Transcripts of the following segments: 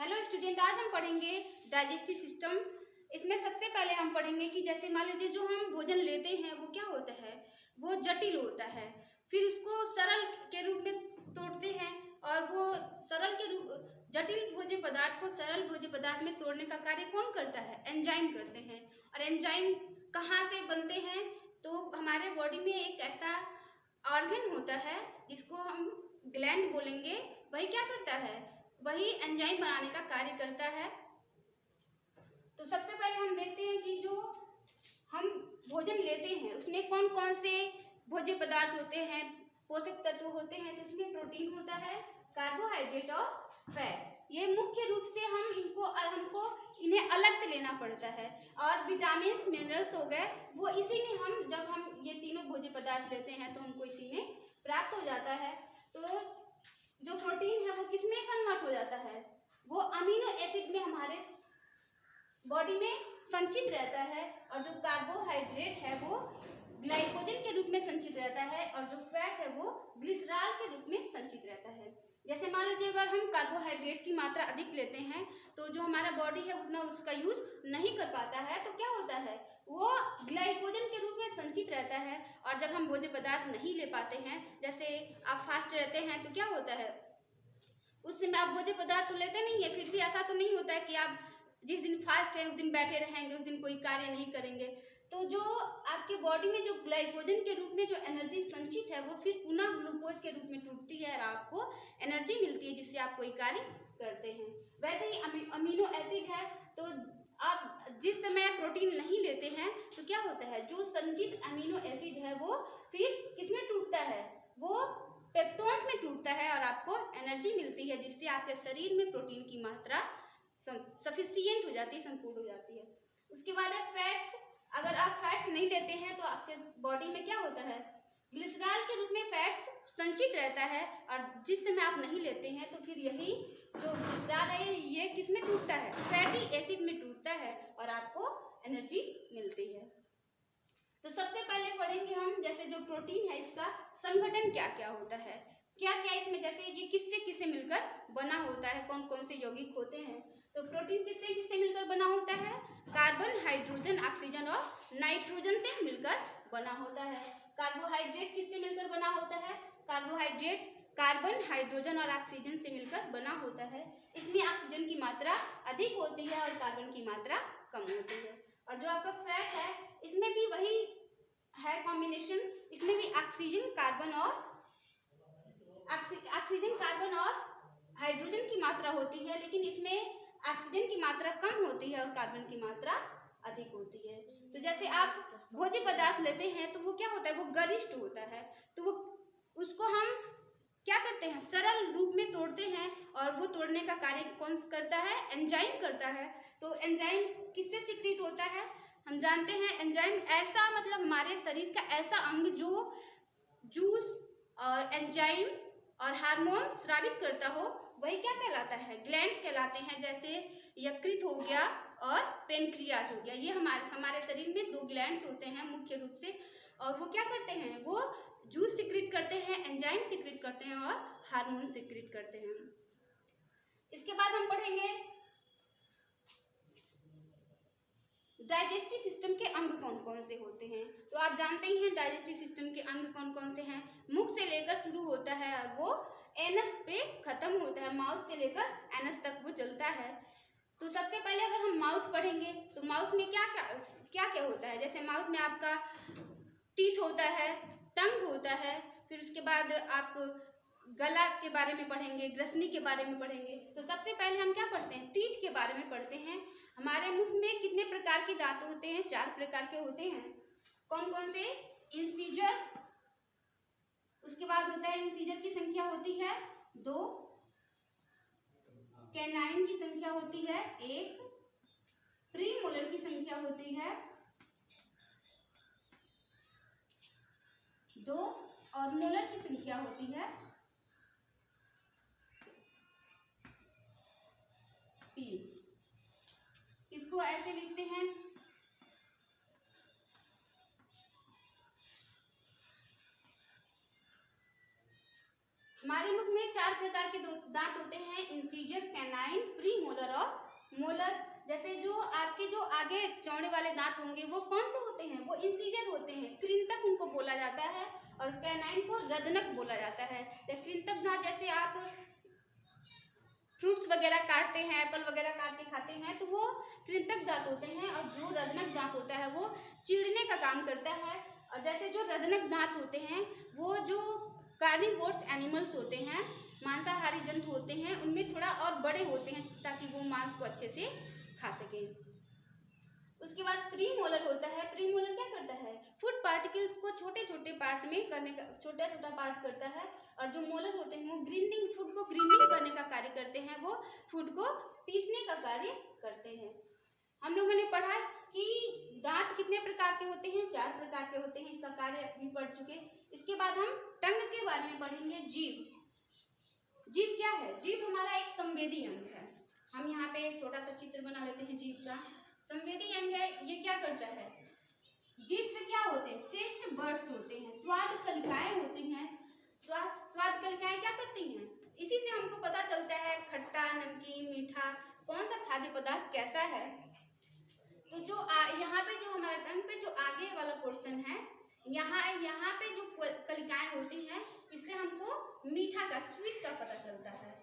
Hello student, आज हम पढ़ेंगे डाइजेस्टिव सिस्टम। इसमें सबसे पहले हम पढ़ेंगे कि जैसे मान लीजिए जो हम भोजन लेते हैं वो क्या होता है, वो जटिल होता है। फिर उसको सरल के रूप में तोड़ते हैं और वो सरल के रूप जटिल भोज्य पदार्थ को सरल भोज्य पदार्थ में तोड़ने का कार्य कौन करता है? एंजाइम करते हैं। और एंजाइम कहाँ से बनते हैं? तो हमारे बॉडी में एक ऐसा ऑर्गन होता है जिसको हम ग्लैंड बोलेंगे, वही क्या करता है, वही एंजाइम बनाने का कार्य करता है। तो सबसे पहले हम देखते हैं कि जो हम भोजन लेते हैं उसमें कौन कौन से भोज्य पदार्थ होते हैं, पोषक तत्व होते हैं। तो इसमें प्रोटीन होता है, कार्बोहाइड्रेट और फैट। ये मुख्य रूप से हमको इन्हें अलग से लेना पड़ता है। और विटामिन मिनरल्स हो गए, वो इसी में जब हम ये तीनों भोज्य पदार्थ लेते हैं तो हमको इसी में प्राप्त हो जाता है। तो जो प्रोटीन है वो किसमें कन्वर्ट हो जाता है, वो अमीनो एसिड में हमारे बॉडी में संचित रहता है। और जो कार्बोहाइड्रेट है वो ग्लाइकोजन के रूप में संचित रहता है और जो फैट है वो ग्लिसरॉल के रूप में संचित रहता है। जैसे मान लीजिए अगर हम कार्बोहाइड्रेट की मात्रा अधिक लेते हैं तो जो हमारा बॉडी है उतना उसका यूज नहीं कर पाता है, तो क्या होता है, वो ग्लाइकोजन के रूप में संचित रहता है। और जब हम भोज्य पदार्थ नहीं ले पाते हैं, जैसे आप फास्ट रहते हैं तो क्या होता है, उस समय आप भोज्य पदार्थ तो लेते नहीं है, फिर भी ऐसा तो नहीं होता है कि आप जिस दिन फास्ट है उस दिन बैठे रहेंगे, उस दिन कोई कार्य नहीं करेंगे। तो जो आपके बॉडी में जो ग्लाइकोजन के रूप में जो एनर्जी संचित है वो फिर पुनः ग्लूकोज के रूप में टूटती है और आपको एनर्जी मिलती है जिससे आप कोई कार्य करते हैं। वैसे ही अमीनो एसिड है, तो आप जिस समय प्रोटीन नहीं लेते हैं तो क्या होता है, जो संचित अमीनो एसिड है वो फिर किसमें टूटता है, वो पेप्टोन्स में टूटता है और आपको एनर्जी मिलती है जिससे आपके शरीर में प्रोटीन की मात्रा सफिशिएंट हो जाती है, संपूर्ण हो जाती है। उसके बाद है फैट्स। अगर आप फैट्स नहीं लेते हैं तो आपके बॉडी में क्या होता है, ग्लिसरॉल के रूप में फैट्स संचित रहता है। और जिस समय आप नहीं लेते हैं तो फिर यही जो ग्लिसरॉल है ये किस में टूटता है, फैटी एसिड में टूटता है और आपको एनर्जी मिलती है। तो सबसे पहले पढ़ेंगे हम जैसे जो प्रोटीन है इसका संगठन क्या क्या होता है, क्या क्या इसमें, जैसे ये किससे किससे मिलकर बना होता है, कौन कौन से यौगिक होते हैं। तो प्रोटीन किससे किससे मिलकर बना होता है, कार्बन, हाइड्रोजन, ऑक्सीजन और नाइट्रोजन से मिलकर बना होता है। कार्बोहाइड्रेट किससे मिलकर बना होता है, कार्बोहाइड्रेट कार्बन, हाइड्रोजन और ऑक्सीजन से मिलकर बना होता है। इसमें ऑक्सीजन की मात्रा अधिक होती है और कार्बन की मात्रा कम होती है। और जो आपका फैट है इसमें भी वही है कॉम्बिनेशन, इसमें भी ऑक्सीजन कार्बन और हाइड्रोजन की मात्रा होती है, लेकिन इसमें ऑक्सीजन की मात्रा कम होती है और कार्बन की मात्रा अधिक होती है। तो जैसे आप भोज्य पदार्थ लेते हैं तो वो क्या होता है, वो गरिष्ठ होता है, तो वो उसको हम क्या करते हैं, सरल रूप में तोड़ते हैं और वो तोड़ने का कार्य कौन करता है, एंजाइम करता है। तो एंजाइम किससे सिक्रीट होता है, हम जानते हैं एंजाइम ऐसा मतलब हमारे शरीर का ऐसा अंग जो जूस और एंजाइम और हार्मोन स्रावित करता हो, वही क्या कहलाता है, ग्लैंड्स कहलाते हैं। जैसे यकृत हो गया और पेनक्रियास हो गया, ये हमारे शरीर में दो ग्लैंड्स होते हैं मुख्य रूप से, और वो क्या करते हैं, वो जूस सिक्रीट करते हैं, एंजाइम सिक्रीट करते हैं और हार्मोन सिक्रीट करते हैं। इसके बाद हम पढ़ेंगे डाइजेस्टिव सिस्टम के अंग कौन कौन से होते हैं। तो आप जानते ही हैं डाइजेस्टिव सिस्टम के अंग कौन कौन से हैं, मुख से लेकर शुरू होता है और वो एनस पे खत्म होता है, माउथ से लेकर एनस तक वो चलता है। तो सबसे पहले अगर हम माउथ पढ़ेंगे तो माउथ में क्या क्या होता है, जैसे माउथ में आपका टीथ होता है, टंग होता है, फिर उसके बाद आप गला के बारे में पढ़ेंगे, ग्रसनी के बारे में पढ़ेंगे। तो सबसे पहले हम क्या पढ़ते हैं, टीथ के बारे में पढ़ते हैं। हमारे मुख में कितने प्रकार के दांत होते हैं, 4 प्रकार के होते हैं। कौन कौन से, इंसीजर, उसके बाद होता है इंसीजर की संख्या होती है 2, कैनाइन की संख्या होती है 1, प्रीमोलर की संख्या होती है 2 और मोलर की संख्या होती है 3। इसको ऐसे लिखते हैं, हमारे मुख में 4 प्रकार के दांत होते हैं, इंसीजर, कैनाइन, प्री मोलर और मोलर। जैसे जो आपके जो आगे चौड़े वाले दांत होंगे वो कौन से होते हैं, वो इंसीजर होते हैं, कृंतक उनको बोला जाता है, और कैनाइन को रदनक बोला जाता है। कृंतक दांत जैसे आप फ्रूट्स वगैरह काटते हैं, एप्पल वगैरह काट के खाते हैं तो वो कृंतक दांत होते हैं, और जो रदनक दांत होता है वो चीरने का काम करता है। और जैसे जो रदनक दांत होते हैं वो जो कार्निवोरस एनिमल्स होते हैं, मांसाहारी जंतु होते हैं, उनमें थोड़ा और बड़े होते हैं ताकि वो मांस को अच्छे से खा सके। उसके बाद प्री मोलर होता है। प्री मोलर क्या करता है, फूड पार्टिकल्स को छोटे छोटे पार्ट में करने का, छोटा छोटा पार्ट करता है। और जो मोलर होते हैं वो ग्राइंडिंग, फूड को ग्राइंडिंग करने का कार्य करते हैं, वो फूड को पीसने का कार्य करते हैं। हम लोगों ने पढ़ा कि दांत कितने प्रकार के होते हैं, 4 प्रकार के होते हैं, इसका कार्य भी पढ़ चुके। इसके बाद हम टंग के बारे में पढ़ेंगे। जीभ। जीभ क्या है, जीभ हमारा एक संवेदी अंग है। हम यहाँ पे एक छोटा सा चित्र बना लेते हैं जीभ का। संवेदी अंग है, ये क्या करता है, जीभ पे क्या होते हैं, टेस्ट बर्ड्स होते हैं, स्वाद कलिकाएं होती हैं। स्वाद कलिकाएं क्या करती हैं, इसी से हमको पता चलता है खट्टा, नमकीन, मीठा, कौन सा खाद्य पदार्थ कैसा है। तो जो यहाँ पे जो हमारा टंग पे जो आगे वाला पोर्शन है, यहाँ पे जो कलिकाएं होती हैं, इससे हमको मीठा का, स्वीट का पता चलता है।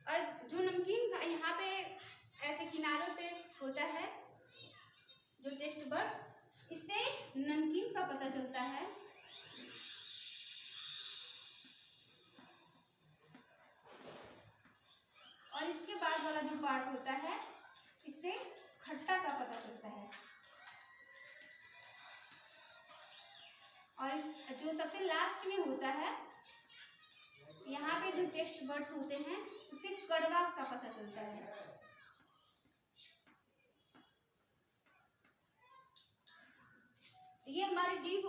और जो नमकीन का यहाँ पे ऐसे किनारों पे होता है जो टेस्ट बर्ड, इससे नमकीन का पता चलता है। और इसके बाद वाला जो पार्ट होता है, इससे खट्टा का पता चलता है। और जो सबसे लास्ट में होता है, यहाँ पे जो टेस्ट बर्ड्स होते हैं, उससे कड़वा का पता चलता है। ये हमारा जीभ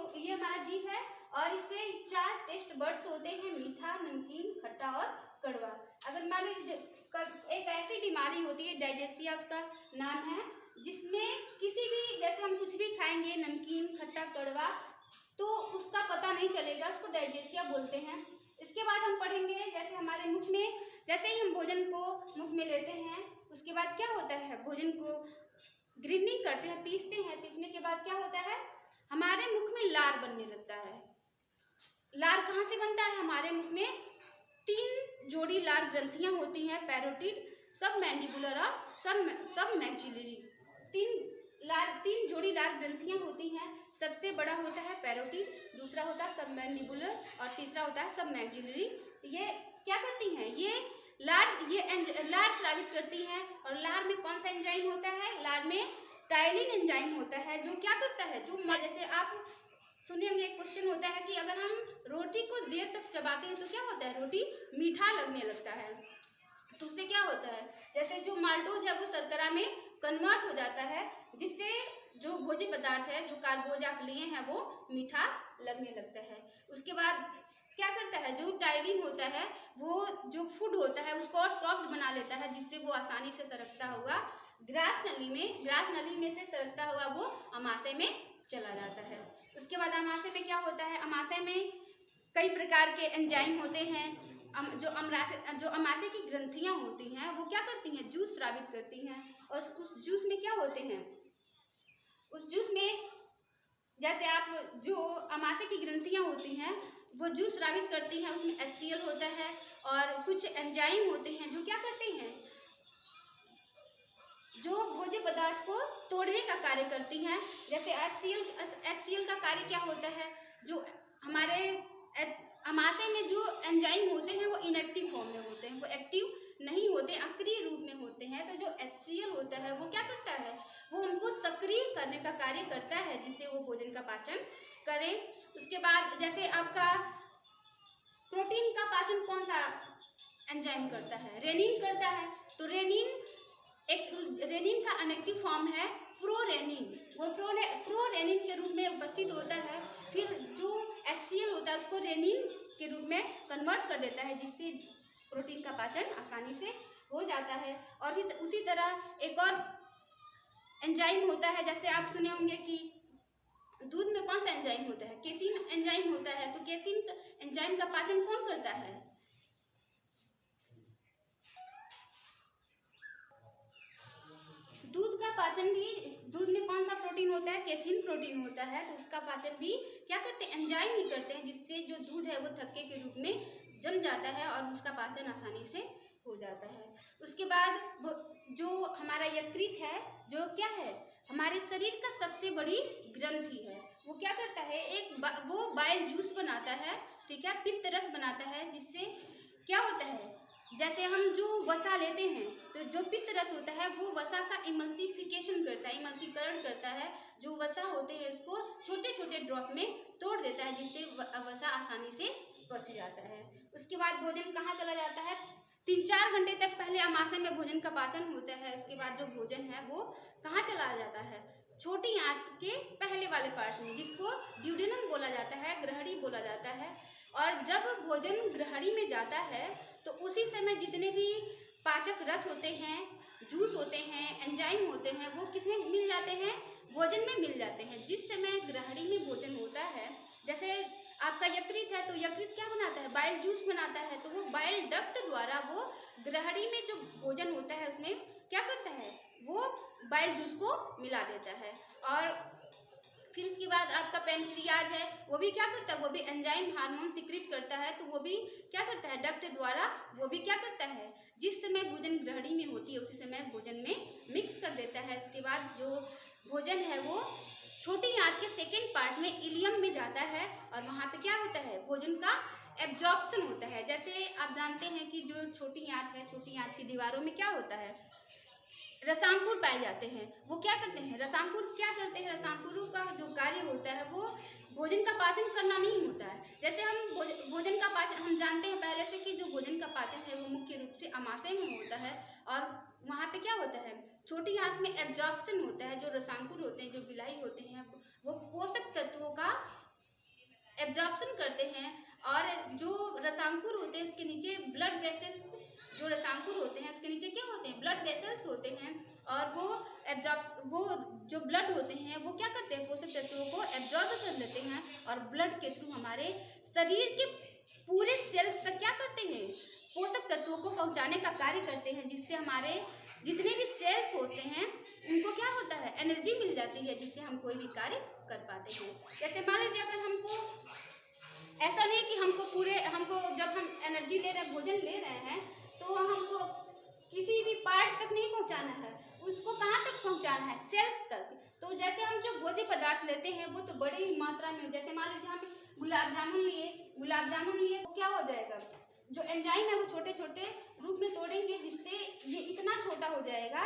है, और इसमें 4 टेस्ट बर्ड्स होते हैं, मीठा, नमकीन, खट्टा और कड़वा। अगर मान लीजिए एक ऐसी बीमारी होती है डाइजेसिया, उसका नाम है, जिसमें किसी भी, जैसे हम कुछ भी खाएंगे नमकीन, खट्टा, कड़वा, तो उसका पता नहीं चलेगा, उसको डाइजेसिया बोलते हैं। इसके बाद हम पढ़ेंगे, जैसे हमारे मुख में, जैसे ही हम भोजन को मुख में लेते हैं, उसके बाद क्या होता है, भोजन को ग्राइंडिंग करते हैं, पीसते हैं। पीसने के बाद क्या होता है, हमारे मुख में लार बनने लगता है। लार कहाँ से बनता है, हमारे मुख में 3 जोड़ी लार ग्रंथियां होती हैं, पैरोटिड, सब मैंडिबुलर और सब मैक्सिलरी। 3 जोड़ी लार ग्रंथियां होती हैं। सबसे बड़ा होता है पैरोटिड, दूसरा होता है सब मैंडिबुलर, और तीसरा होता है सब मैक्सिलरी। ये क्या करती हैं, ये लार स्रावित करती हैं। और लार में कौन सा एंजाइम होता है, लार में टाइलिन एंजाइम होता है, जो क्या करता है, जो जैसे आप सुने होंगे, एक क्वेश्चन होता है कि अगर हम रोटी को देर तक चबाते हैं तो क्या होता है, रोटी मीठा लगने लगता है। तो उससे क्या होता है, जैसे जो माल्टोज है वो शर्करा में कन्वर्ट हो जाता है, जिससे जो भोज्य पदार्थ है, जो कार्बोज आप लिए हैं, वो मीठा लगने लगता है। उसके बाद क्या करता है, जो टाइलिन होता है वो जो फूड होता है उसको और सॉफ्ट बना लेता है, जिससे वो आसानी से सरकता हुआ ग्रास नली में से सरकता हुआ वो अमाशय में चला जाता है। उसके बाद अमाशय में क्या होता है, अमाशय में कई प्रकार के एंजाइम होते हैं। जो अमाशय की ग्रंथियां होती हैं वो क्या करती हैं, जूस स्रावित करती हैं। और उस जूस में क्या होते हैं, उस जूस में जैसे आप जो अमाशय की ग्रंथियां होती हैं वो जूस स्रावित करती हैं, उसमें HCl होता है, और कुछ एंजाइम होते हैं जो क्या करते हैं, जो भोज्य पदार्थ को तोड़ने का कार्य करती हैं। जैसे HCl का कार्य क्या होता है, जो हमारे अमाशय में जो एंजाइम होते हैं वो इनएक्टिव फॉर्म में होते हैं, वो एक्टिव नहीं होते, अक्रिय रूप में होते हैं। तो जो HCl होता है वो क्या करता है, वो उनको सक्रिय करने का कार्य करता है, जिससे वो भोजन का पाचन करें। उसके बाद जैसे आपका प्रोटीन का पाचन कौन सा एंजाइम करता है, रेनिन करता है। तो रेनिन का अनएक्टिव फॉर्म है प्रोरेनिन, वो प्रोरेनिन के रूप में उपस्थित होता है। फिर जो HCl होता है उसको रेनिन के रूप में कन्वर्ट कर देता है, जिससे प्रोटीन का पाचन आसानी से हो जाता है। और उसी तरह एक और एंजाइम होता है, जैसे आप सुने होंगे कि दूध में कौन सा एंजाइम होता है, भोजन का पाचन कौन करता है? दूध का पाचन भी, दूध में कौन सा प्रोटीन होता है? केसिन प्रोटीन होता है। तो उसका पाचन भी क्या करते हैं? एंजाइम ही करते हैं, जिससे जो दूध है वो थक्के के रूप में जम जाता है और उसका पाचन आसानी से हो जाता है। उसके बाद जो हमारा यकृत है, जो क्या है, हमारे शरीर का सबसे बड़ी ग्रंथि है। वो क्या करता है? वो बाइल जूस बनाता है, ठीक है, पित्त रस बनाता है, जिससे क्या होता है, जैसे हम जो वसा लेते हैं तो जो पित्त रस होता है वो वसा का इमल्सिफिकेशन करता है, इमल्सीकरण करता है। जो वसा होते हैं उसको छोटे छोटे ड्रॉप में तोड़ देता है, जिससे वसा आसानी से पच जाता है। उसके बाद भोजन कहाँ चला जाता है? 3-4 घंटे तक पहले अमाशय में भोजन का पाचन होता है। उसके बाद जो भोजन है वो कहाँ चला जाता है? छोटी आंत के पहले वाले पार्ट में, जिसको ड्यूडेनम बोला जाता है, ग्रहणी बोला जाता है। और जब भोजन ग्रहणी में जाता है तो उसी समय जितने भी पाचक रस होते हैं, जूस होते हैं, एंजाइम होते हैं, वो किसमें मिल जाते हैं? भोजन में मिल जाते हैं। जिस समय ग्रहणी में भोजन होता है, जैसे आपका यकृत है तो यकृत क्या बनाता है? बाइल जूस बनाता है। तो वो बाइल डक्ट द्वारा वो ग्रहणी में जो भोजन होता है उसमें क्या करता है? वो बाइल जूस को मिला देता है। और फिर उसके बाद आपका पैनक्रियाज है, वो भी क्या करता है? वो भी एंजाइम हार्मोन सिक्रीट करता है। तो वो भी क्या करता है? डक्ट द्वारा वो भी क्या करता है? जिस समय भोजन ग्रहणी में होती है उसी समय भोजन में मिक्स कर देता है। उसके बाद जो भोजन है वो छोटी आंत के सेकेंड पार्ट में इलियम में जाता है और वहाँ पे क्या होता है? भोजन का एब्जॉर्प्शन होता है। जैसे आप जानते हैं कि जो छोटी आंत है, छोटी आंत की दीवारों में क्या होता है? रसांकुर पाए जाते हैं। वो क्या करते हैं? रसांकुर क्या करते हैं? रसांकुरों का जो कार्य होता है वो भोजन का पाचन करना नहीं होता है। जैसे हम भोजन का पाचन हम जानते हैं पहले से कि जो भोजन का पाचन है वो मुख्य रूप से अमाशय में होता है। और वहाँ पे क्या होता है? छोटी आंत में एब्जॉर्प्शन होता है। जो रसांकुर होते हैं, जो विलाई होते हैं, वो पोषक तत्वों का एब्जॉर्प्शन करते हैं। और जो रसांकुर होते हैं उसके नीचे ब्लड वेसल्स, जो रसांकुर होते हैं उसके नीचे क्या होते हैं? ब्लड वेसल्स होते हैं। और वो जो ब्लड होते हैं वो क्या करते हैं? पोषक तत्वों को एब्जॉर्ब कर लेते हैं और ब्लड के थ्रू हमारे शरीर के पूरे सेल्स तक क्या करते हैं? पोषक तत्वों को पहुंचाने का कार्य करते हैं, जिससे हमारे जितने भी सेल्स होते हैं उनको क्या होता है? एनर्जी मिल जाती है, जिससे हम कोई भी कार्य कर पाते हैं। जैसे मान लीजिए अगर हमको ऐसा नहीं कि हमको जब हम एनर्जी ले रहे हैं, भोजन ले रहे हैं, तो हमको किसी भी पार्ट तक नहीं पहुंचाना है, उसको कहाँ तक पहुंचाना है? सेल्स तक। तो जैसे हम जो भोज्य पदार्थ लेते हैं वो तो बड़ी मात्रा में, जैसे मान लीजिए हम गुलाब जामुन लिए तो क्या हो जाएगा? जो एंजाइम है वो छोटे छोटे रूप में तोड़ेंगे, जिससे ये इतना छोटा हो जाएगा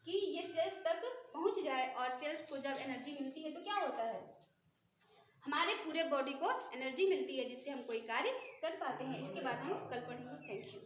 कि ये सेल्स तक पहुंच जाए। और सेल्स को जब एनर्जी मिलती है तो क्या होता है? हमारे पूरे बॉडी को एनर्जी मिलती है, जिससे हम कोई कार्य कर पाते हैं। इसके बाद हम कल पढ़ेंगे। Thank you.